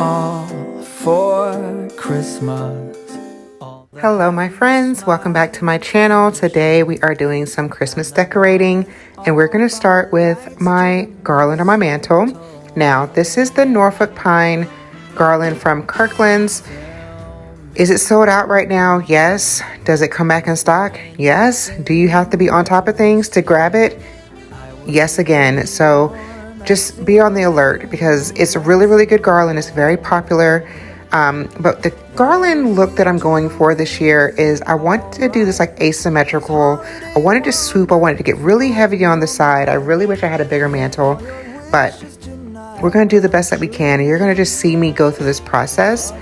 all for Christmas. Hello my friends, welcome back to my channel. Today we are doing some Christmas decorating and we're going to start with my garland on my mantle. Now this is the Norfolk Pine garland from Kirkland's. Is it sold out right now? Yes. Does it come back in stock? Yes. Do you have to be on top of things to grab it? Yes again. So just be on the alert because it's a really good garland. It's very popular. But the garland look that I'm going for this year is I want to do this like asymmetrical. I wanted to swoop. I wanted to get really heavy on the side. I really wish I had a bigger mantle, but we're going to do the best that we can. And you're going to just see me go through this process.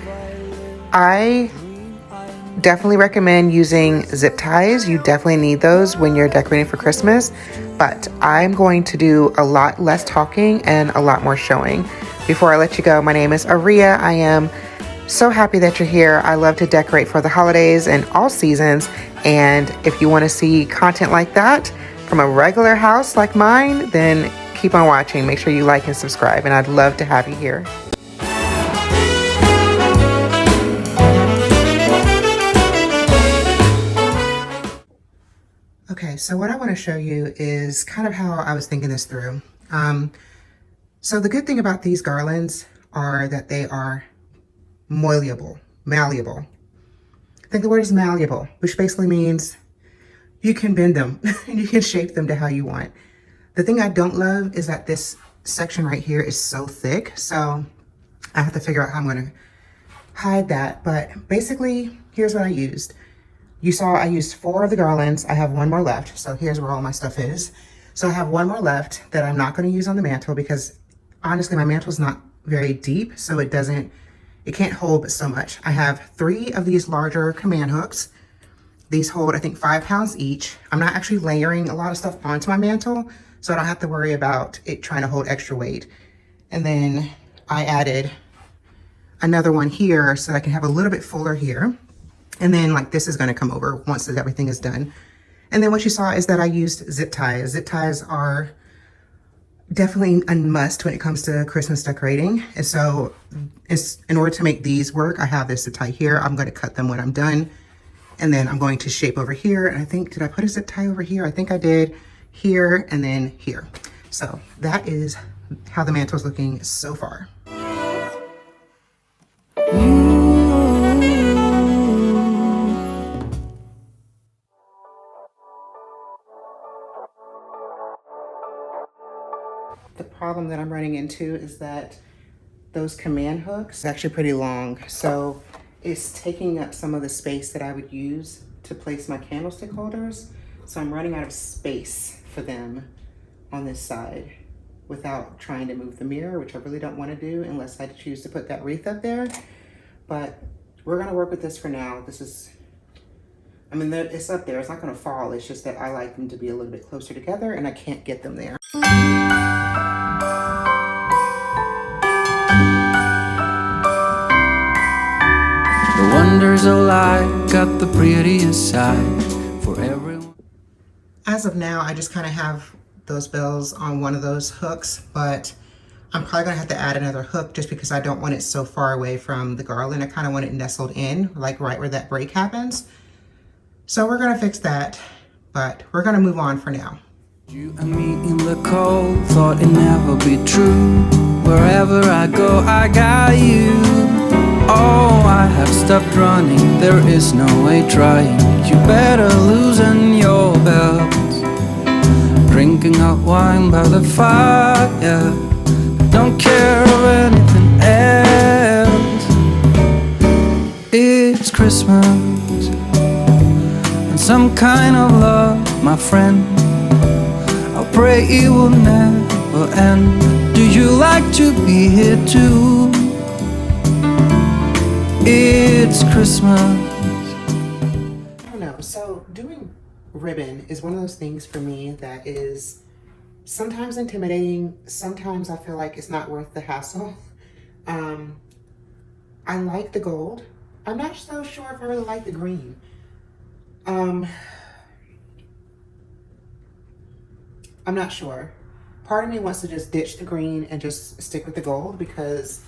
I definitely recommend using zip ties. You definitely need those when you're decorating for Christmas, but I'm going to do a lot less talking and a lot more showing. Before I let you go, my name is Aria. I am so happy that you're here. I love to decorate for the holidays and all seasons. And if you want to see content like that from a regular house like mine, then keep on watching. Make sure you like and subscribe. And I'd love to have you here. Okay, so what I want to show you is kind of how I was thinking this through. So the good thing about these garlands are that they are malleable. I think the word is malleable, which basically means you can bend them and you can shape them to how you want. The thing I don't love is that this section right here is so thick, so I have to figure out how I'm going to hide that. But basically, here's what I used. You saw I used 4 of the garlands. I have 1 more left, so here's where all my stuff is. So I have 1 more left that I'm not going to use on the mantle because honestly, my mantle is not very deep, so it can't hold but so much. I have 3 of these larger command hooks. These hold, I think, 5 pounds each. I'm not actually layering a lot of stuff onto my mantle, so I don't have to worry about it trying to hold extra weight. And then I added another one here so I can have a little bit fuller here. And then like this is going to come over once everything is done. And then what you saw is that I used zip ties. Zip ties are definitely a must when it comes to Christmas decorating. And so in order to make these work, I have this zip tie here. I'm going to cut them when I'm done. And then I'm going to shape over here. And I think, did I put a zip tie over here? I think I did, here and then here. So that is how the mantle is looking so far. The problem that I'm running into is that those command hooks are actually pretty long. So it's taking up some of the space that I would use to place my candlestick holders. So I'm running out of space for them on this side without trying to move the mirror, which I really don't want to do unless I choose to put that wreath up there. But we're going to work with this for now. This is, I mean, it's up there. It's not going to fall. It's just that I like them to be a little bit closer together and I can't get them there. The wonders of life got the prettiest side for everyone. As of now, I just kind of have those bells on one of those hooks, but I'm probably gonna have to add another hook just because I don't want it so far away from the garland. I kind of want it nestled in, like right where that break happens. So we're gonna fix that, but we're gonna move on for now. You and me in the cold, thought it'd never be true. Wherever I go, I got you. Oh, I have stopped running, there is no way trying. You better loosen your belt. Drinking hot wine by the fire, don't care of anything else. It's Christmas and some kind of love, my friend. I pray it will never end. Do you like to be here too? It's Christmas. I don't know, so doing ribbon is one of those things for me that is sometimes intimidating. Sometimes I feel like it's not worth the hassle. I like the gold. I'm not so sure if I really like the green. I'm not sure. Part of me wants to just ditch the green and just stick with the gold because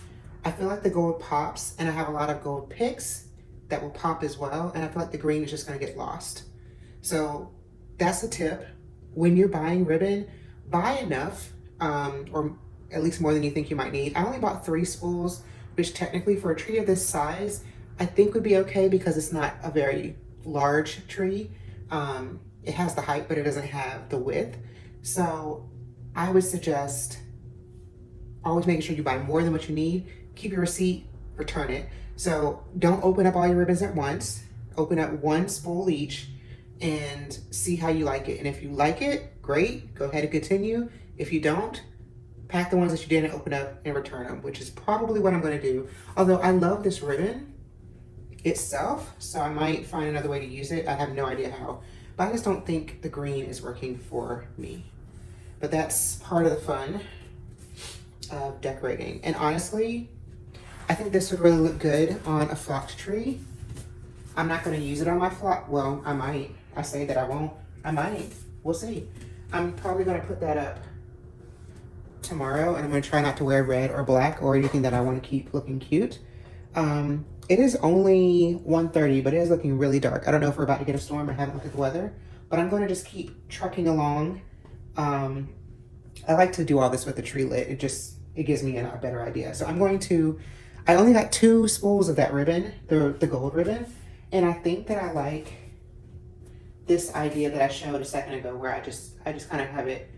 I feel like the gold pops, and I have a lot of gold picks that will pop as well, and I feel like the green is just going to get lost. So that's the tip. When you're buying ribbon, buy enough, or at least more than you think you might need. I only bought 3 spools, which technically for a tree of this size, I think would be okay because it's not a very large tree. It has the height, but it doesn't have the width. So I would suggest always making sure you buy more than what you need. Keep your receipt, return it. So don't open up all your ribbons at once. Open up 1 spool each and see how you like it. And if you like it, great, go ahead and continue. If you don't, pack the ones that you didn't open up and return them, which is probably what I'm gonna do. Although I love this ribbon itself, so I might find another way to use it. I have no idea how, but I just don't think the green is working for me. But that's part of the fun of decorating. And honestly, I think this would really look good on a flocked tree. I'm not gonna use it on my flock. Well, I might. I say that I won't. I might. We'll see. I'm probably gonna put that up tomorrow, and I'm gonna try not to wear red or black or anything that I wanna keep looking cute. It is only 1:30, but it is looking really dark. I don't know if we're about to get a storm. I haven't looked at the weather, but I'm gonna just keep trucking along. I like to do all this with the tree lit. It gives me a better idea. So I only got 2 spools of that ribbon, the gold ribbon, and I think that I like this idea that I showed a second ago where I just kind of have it,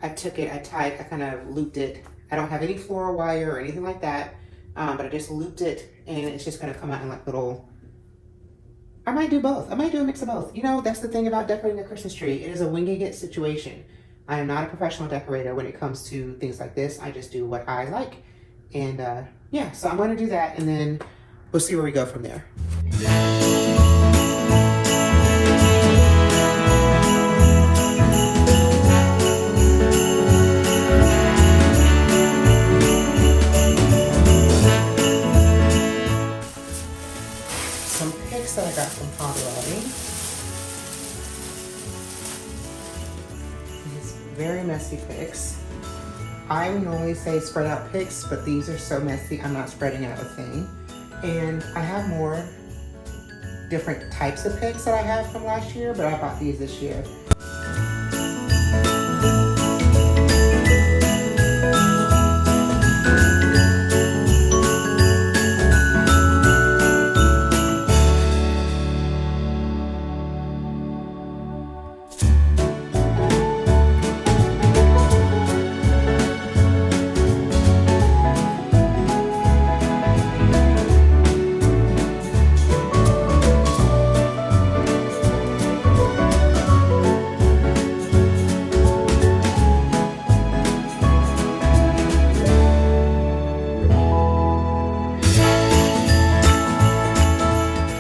I kind of looped it. I don't have any floral wire or anything like that, but I just looped it, and it's just gonna come out in like little, I might do both. I might do a mix of both. You know, that's the thing about decorating a Christmas tree. It is a winging it situation. I am not a professional decorator when it comes to things like this. I just do what I like. And yeah, so I'm gonna do that, and then we'll see where we go from there. Some picks that I got from Hobby Lobby. These very messy picks. I would normally say spread out picks, but these are so messy, I'm not spreading out a thing. And I have more different types of picks that I have from last year, but I bought these this year.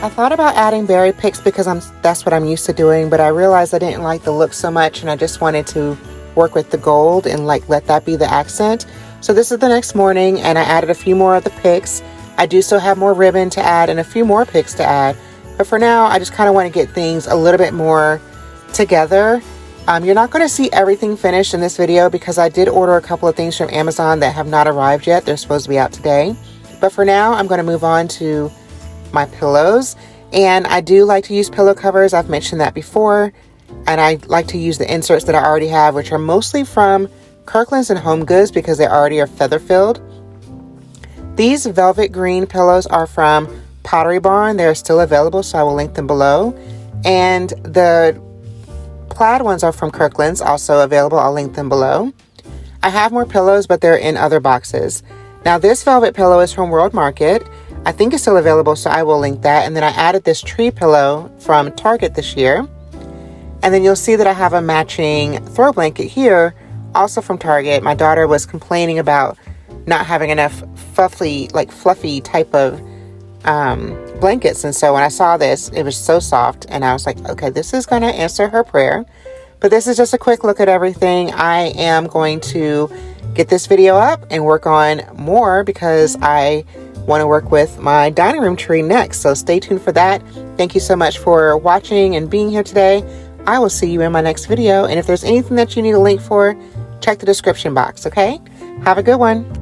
I thought about adding berry picks because that's what I'm used to doing, but I realized I didn't like the look so much, and I just wanted to work with the gold and like let that be the accent. So this is the next morning, and I added a few more of the picks. I do still have more ribbon to add and a few more picks to add, but for now I just kind of want to get things a little bit more together. You're not going to see everything finished in this video because I did order a couple of things from Amazon that have not arrived yet. They're supposed to be out today, but for now I'm going to move on to my pillows. And I do like to use pillow covers. I've mentioned that before. And I like to use the inserts that I already have, which are mostly from Kirkland's and Home Goods because they already are feather filled. These velvet green pillows are from Pottery Barn. They're still available, so I will link them below. And the plaid ones are from Kirkland's, also available. I'll link them below. I have more pillows, but they're in other boxes. Now this velvet pillow is from World Market. I think it's still available, so I will link that. And then I added this tree pillow from Target this year. And then you'll see that I have a matching throw blanket here, also from Target. My daughter was complaining about not having enough fluffy type of blankets. And so when I saw this, it was so soft. And I was like, okay, this is going to answer her prayer. But this is just a quick look at everything. I am going to get this video up and work on more because I want to work with my dining room tree next. So stay tuned for that. Thank you so much for watching and being here today. I will see you in my next video. And if there's anything that you need a link for, check the description box, okay? Have a good one.